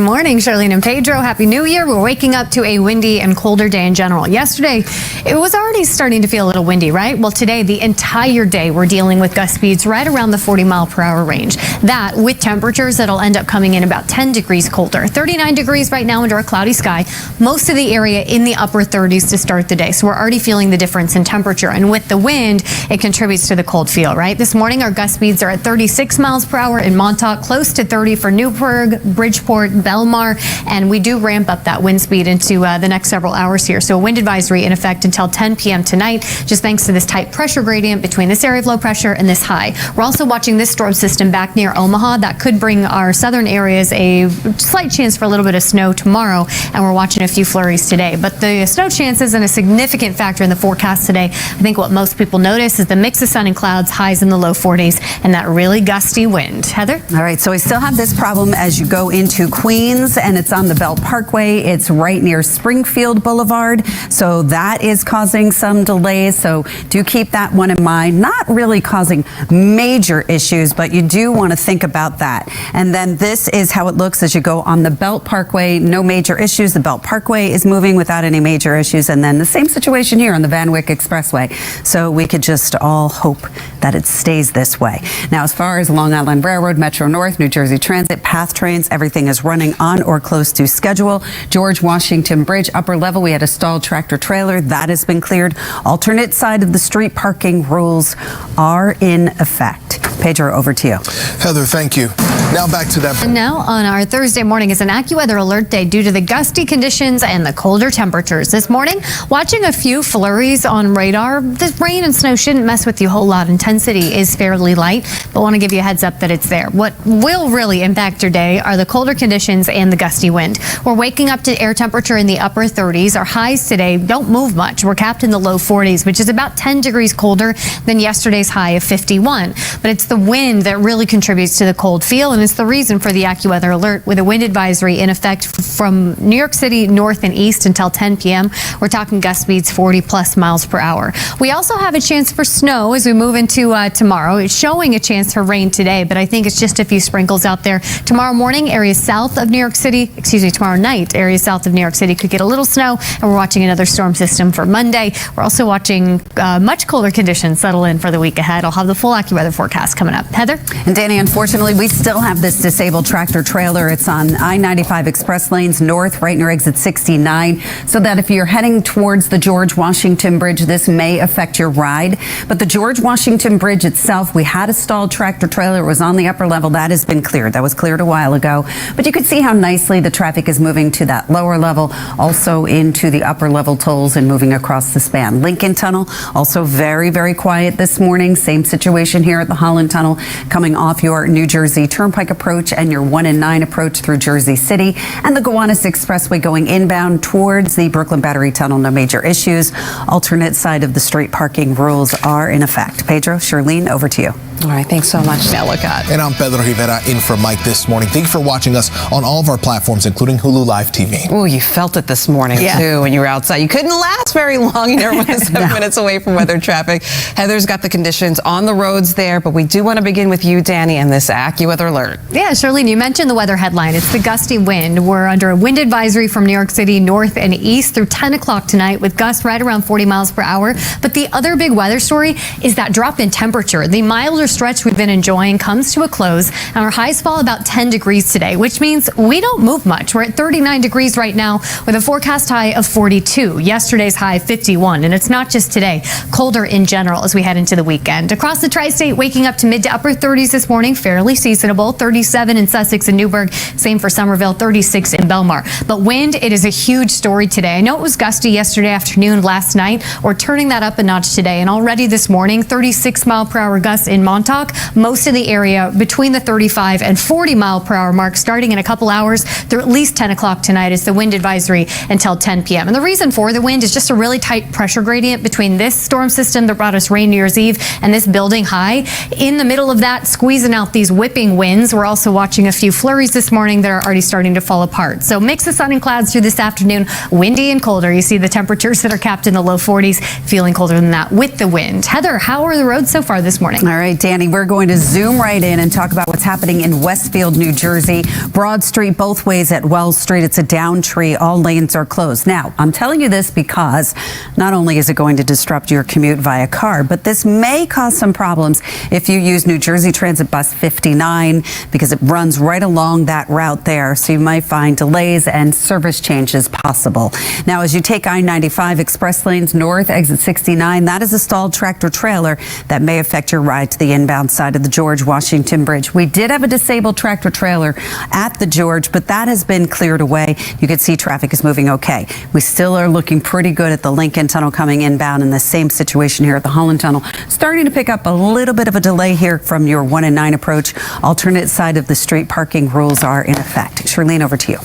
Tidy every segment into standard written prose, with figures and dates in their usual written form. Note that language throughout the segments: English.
Morning, Charlene and Pedro. Happy New Year. We're waking up to a windy and colder day in general. Yesterday, it was already starting to feel a little windy, right? Well, today, the entire day, we're dealing with gust speeds right around the 40-mile-per-hour range. That with temperatures that'll end up coming in about 10 degrees colder. 39 degrees right now under a cloudy sky. Most of the area in the upper 30s to start the day. So we're already feeling the difference in temperature. And with the wind, it contributes to the cold feel, right? This morning, our gust speeds are at 36 miles per hour in Montauk, close to 30 for Newburgh, Bridgeport, Belmar, and we do ramp up that wind speed into the next several hours here. So a wind advisory in effect until 10 p.m. tonight, just thanks to this tight pressure gradient between this area of low pressure and this high. We're also watching this storm system back near Omaha. That could bring our southern areas a slight chance for a little bit of snow tomorrow, and we're watching a few flurries today. But the snow chance isn't a significant factor in the forecast today. I think what most people notice is the mix of sun and clouds, highs in the low 40s, and that really gusty wind. Heather? All right, so we still have this problem as you go into Queens, and it's on the Belt Parkway. It's right near Springfield Boulevard, so that is causing some delays, so do keep that one in mind. Not really causing major issues, but you do want to think about that. And then this is how it looks as you go on the Belt Parkway. No major issues. The Belt Parkway is moving without any major issues, and then the same situation here on the Van Wyck Expressway. So we could just all hope that it stays this way. Now, as far as Long Island Railroad, Metro North, New Jersey Transit, PATH trains, everything is running on or close to schedule. George Washington Bridge, upper level, we had a stalled tractor trailer. That has been cleared. Alternate side of the street parking rules are in effect. Pedro, over to you. Heather, thank you. Now back to that. And now on our Thursday morning is an AccuWeather alert day due to the gusty conditions and the colder temperatures. This morning, watching a few flurries on radar. The rain and snow shouldn't mess with you a whole lot. Intensity is fairly light, but want to give you a heads up that it's there. What will really impact your day are the colder conditions and the gusty wind. We're waking up to air temperature in the upper 30s. Our highs today don't move much. We're capped in the low 40s, which is about 10 degrees colder than yesterday's high of 51. But it's the wind that really contributes to the cold feel, and it's the reason for the AccuWeather alert with a wind advisory in effect from New York City north and east until 10 p.m. We're talking gust speeds 40 plus miles per hour. We also have a chance for snow as we move into tomorrow. It's showing a chance for rain today, but I think it's just a few sprinkles out there. Tomorrow morning, areas south of New York City, tomorrow night, areas south of New York City could get a little snow, and we're watching another storm system for Monday. We're also watching much colder conditions settle in for the week ahead. I'll have the full AccuWeather forecast coming up. Heather? And Danny, unfortunately, we still have this disabled tractor trailer. It's on I-95 express lanes north, right near exit 69, so that if you're heading towards the George Washington Bridge, this may affect your ride. But the George Washington Bridge itself, we had a stalled tractor trailer. It was on the upper level. That has been cleared. That was cleared a while ago. But you can see how nicely the traffic is moving to that lower level, also into the upper level tolls and moving across the span. Lincoln Tunnel, also very, very quiet this morning. Same situation here at the Holland Tunnel, coming off your New Jersey Turnpike approach and your 1 and 9 approach through Jersey City, and the Gowanus Expressway going inbound towards the Brooklyn Battery Tunnel. No major issues. Alternate side of the street parking rules are in effect. Pedro, Charlene, over to you. All right, thanks so much, Ellicott. And I'm Pedro Rivera in for Mike this morning. Thank you for watching us on all of our platforms, including Hulu Live TV. Oh, you felt it this morning, too, when you were outside. You couldn't last very long. You're 7 minutes away from weather traffic. Heather's got the conditions on the roads there, but we do want to begin with you, Danny, and this AccuWeather alert. Yeah, Charlene, you mentioned the weather headline. It's the gusty wind. We're under a wind advisory from New York City north and east through 10 o'clock tonight with gusts right around 40 miles per hour. But the other big weather story is that drop in temperature. The milder stretch we've been enjoying comes to a close, and our highs fall about 10 degrees today, which means we don't move much. We're at 39 degrees right now with a forecast high of 42. Yesterday's high 51, and it's not just today. Colder in general as we head into the weekend. Across the tri-state, waking up to mid to upper 30s this morning, fairly seasonable. 37 in Sussex and Newburgh, same for Somerville, 36 in Belmar. But wind, it is a huge story today. I know it was gusty yesterday afternoon, last night. We're turning that up a notch today, and already this morning, 36 mile per hour gusts in Montauk. Most of the area between the 35 and 40 mile per hour mark starting in a couple hours through at least 10 o'clock tonight is the wind advisory until 10 p.m. And the reason for the wind is just a really tight pressure gradient between this storm system that brought us rain New Year's Eve and this building high. In the middle of that, squeezing out these whipping winds. We're also watching a few flurries this morning that are already starting to fall apart. So mix of sun and clouds through this afternoon, windy and colder. You see the temperatures that are capped in the low 40s, feeling colder than that with the wind. Heather, how are the roads so far this morning? All right, Dave. Dani, we're going to zoom right in and talk about what's happening in Westfield, New Jersey. Broad Street, both ways at Wells Street. It's a down tree. All lanes are closed. Now, I'm telling you this because not only is it going to disrupt your commute via car, but this may cause some problems if you use New Jersey Transit Bus 59 because it runs right along that route there. So you might find delays and service changes possible. Now, as you take I-95 express lanes north, exit 69, that is a stalled tractor trailer that may affect your ride to the inbound side of the George Washington Bridge. We did have a disabled tractor trailer at the George, but that has been cleared away. You can see traffic is moving okay. We still are looking pretty good at the Lincoln Tunnel coming inbound, and the same situation here at the Holland Tunnel. Starting to pick up a little bit of a delay here from your 1 and 9 approach. Alternate side of the street parking rules are in effect. Charlene, over to you.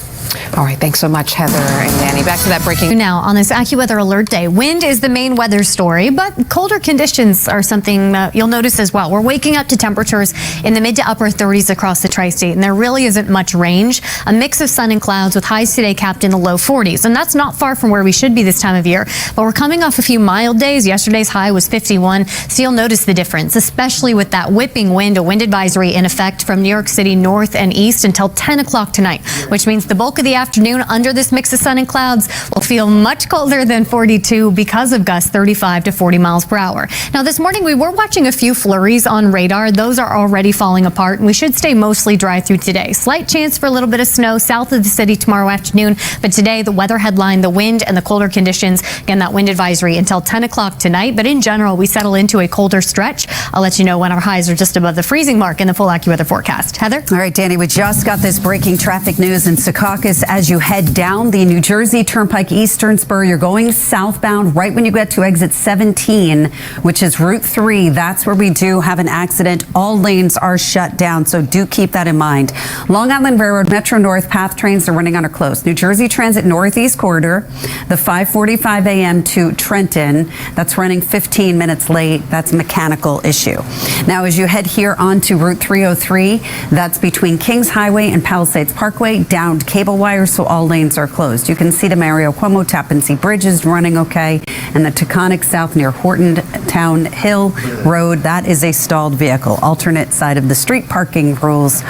All right, thanks so much, Heather and Dani. Back to that breaking. Now, on this AccuWeather Alert Day, wind is the main weather story, but colder conditions are something that you'll notice as well. We're waking up to temperatures in the mid to upper 30s across the tri-state, and there really isn't much range. A mix of sun and clouds with highs today capped in the low 40s, and that's not far from where we should be this time of year. But we're coming off a few mild days. Yesterday's high was 51, so you'll notice the difference, especially with that whipping wind, a wind advisory in effect from New York City north and east until 10 o'clock tonight, which means the bulk of the afternoon under this mix of sun and clouds will feel much colder than 42 because of gusts 35 to 40 miles per hour. Now, this morning we were watching a few flurries on radar. Those are already falling apart, and we should stay mostly dry through today. Slight chance for a little bit of snow south of the city tomorrow afternoon, but today the weather headline, the wind and the colder conditions. Again, that wind advisory until 10 o'clock tonight, but in general we settle into a colder stretch. I'll let you know when our highs are just above the freezing mark in the full AccuWeather forecast. Heather? All right, Dani, we just got this breaking traffic news in Secaucus. As you head down the New Jersey Turnpike Eastern Spur, you're going southbound right when you get to exit 17, which is Route 3. That's where we do have an accident. All lanes are shut down, so do keep that in mind. Long Island Railroad Metro North path trains are running on or closed. New Jersey Transit Northeast Corridor, the 5:45 a.m. to Trenton, that's running 15 minutes late. That's a mechanical issue. Now, as you head here onto Route 303, that's between Kings Highway and Palisades Parkway, downed cable wires, so all lanes are closed. You can see the Mario Cuomo Tappan Zee Bridge is running okay, and the Taconic South near Horton Town Hill Road, that is a stalled vehicle. Alternate side of the street parking rules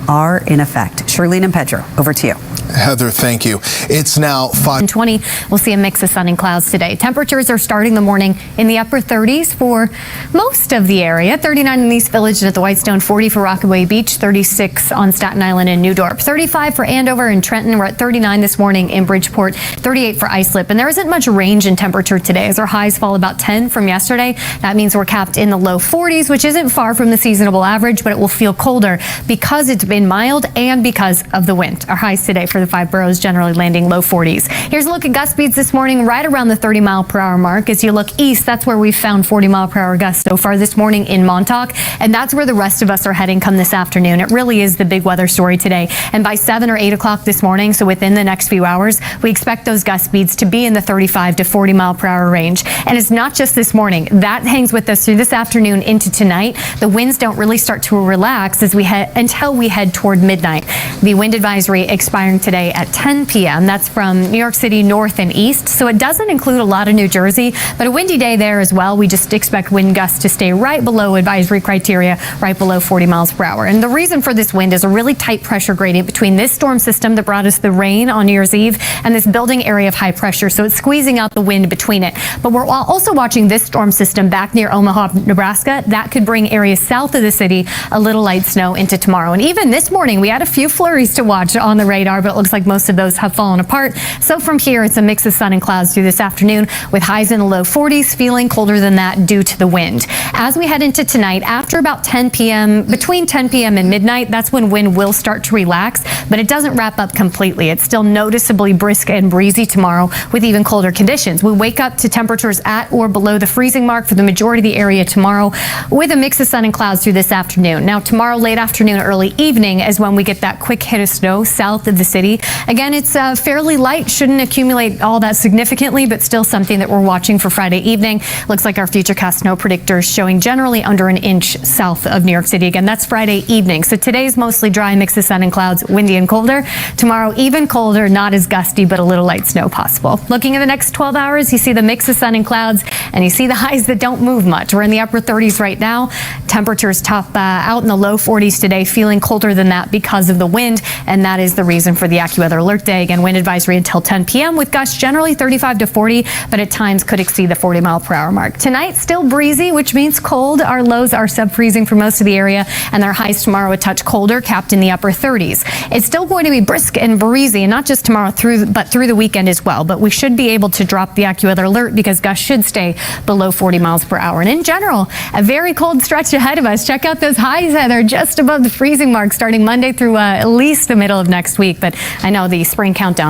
are in effect. Charlene and Pedro, over to you. Heather, thank you. It's now 5:20. We'll see a mix of sun and clouds today. Temperatures are starting the morning in the upper 30s for most of the area. 39 in East Village and at the Whitestone, 40 for Rockaway Beach, 36 on Staten Island and New Dorp, 35 for Andover and Trenton. We're at 39 this morning in Bridgeport, 38 for Islip. And there isn't much range in temperature today as our highs fall about 10 from yesterday. That means we're capped in the low 40s, which isn't far from the seasonable average, but it will feel colder because it's been mild and because of the wind. Our highs today for the 5 boroughs generally landing low 40s. Here's a look at gust speeds this morning, right around the 30 mile per hour mark. As you look east, that's where we've found 40 mile per hour gusts so far this morning in Montauk, and that's where the rest of us are heading come this afternoon. It really is the big weather story today. And by 7 or 8 o'clock this morning, so within the next few hours, we expect those gust speeds to be in the 35 to 40 mile per hour range. And it's not just this morning. That hangs with us through this afternoon into tonight. The winds don't really start to relax as we head until we head toward midnight. The wind advisory expiring today at 10 p.m. That's from New York City north and east. So it doesn't include a lot of New Jersey, but a windy day there as well. We just expect wind gusts to stay right below advisory criteria, right below 40 miles per hour. And the reason for this wind is a really tight pressure gradient between this storm system that brought us the rain on New Year's Eve and this building area of high pressure. So it's squeezing out the wind between it. But we're also watching this storm system back near Omaha, Nebraska. That could bring areas south of the city a little light snow into tomorrow. And even this morning, we had a few flurries to watch on the radar, but it looks like most of those have fallen apart. So from here, it's a mix of sun and clouds through this afternoon with highs in the low 40s, feeling colder than that due to the wind. As we head into tonight, after about 10 p.m., between 10 p.m. and midnight, that's when wind will start to relax, but it doesn't wrap up completely. It's still noticeably brisk and breezy tomorrow with even colder conditions. We wake up to temperatures at or below the freezing mark for the majority of the area tomorrow with a mix of sun and clouds through this afternoon. Now tomorrow, late afternoon, early evening, evening is when we get that quick hit of snow south of the city. Again, it's fairly light, shouldn't accumulate all that significantly, but still something that we're watching for Friday evening. Looks like our Futurecast snow predictors showing generally under an inch south of New York City. Again, that's Friday evening. So today's mostly dry, mix of sun and clouds, windy and colder. Tomorrow, even colder, not as gusty, but a little light snow possible. Looking at the next 12 hours, you see the mix of sun and clouds, and you see the highs that don't move much. We're in the upper 30s right now. Temperatures top out in the low 40s today, feeling colder than that because of the wind, and that is the reason for the AccuWeather Alert Day. Again, wind advisory until 10 p.m. with gusts generally 35 to 40, but at times could exceed the 40-mile-per-hour mark. Tonight, still breezy, which means cold. Our lows are sub-freezing for most of the area, and their highs tomorrow a touch colder, capped in the upper 30s. It's still going to be brisk and breezy, and not just tomorrow, but through the weekend as well. But we should be able to drop the AccuWeather Alert because gusts should stay below 40 miles per hour. And in general, a very cold stretch ahead of us. Check out those highs, Heather, just above the freezing mark starting Monday through at least the middle of next week. But I know the spring countdown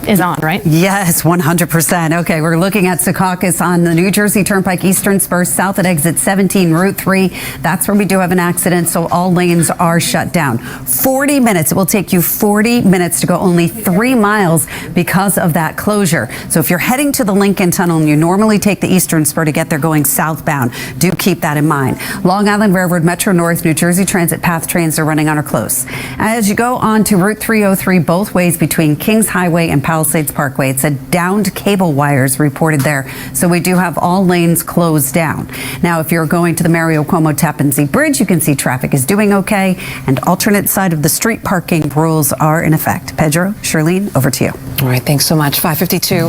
is on, right? Yes, 100%. Okay, we're looking at Secaucus on the New Jersey Turnpike Eastern Spur south at exit 17, Route 3. That's where we do have an accident, so all lanes are shut down. 40 minutes. It will take you 40 minutes to go only 3 miles because of that closure. So if you're heading to the Lincoln Tunnel and you normally take the Eastern Spur to get there going southbound, do keep that in mind. Long Island Railroad, Metro North, New Jersey Transit Path trains are running on or close. As you go on to Route 303 both ways between Kings Highway and Palisades Parkway, it's a downed cable wires reported there. So we do have all lanes closed down. Now, if you're going to the Mario Cuomo Tappan Zee Bridge, you can see traffic is doing okay, and alternate side of the street parking rules are in effect. Pedro, Charlene, over to you. All right, thanks so much. 5:52.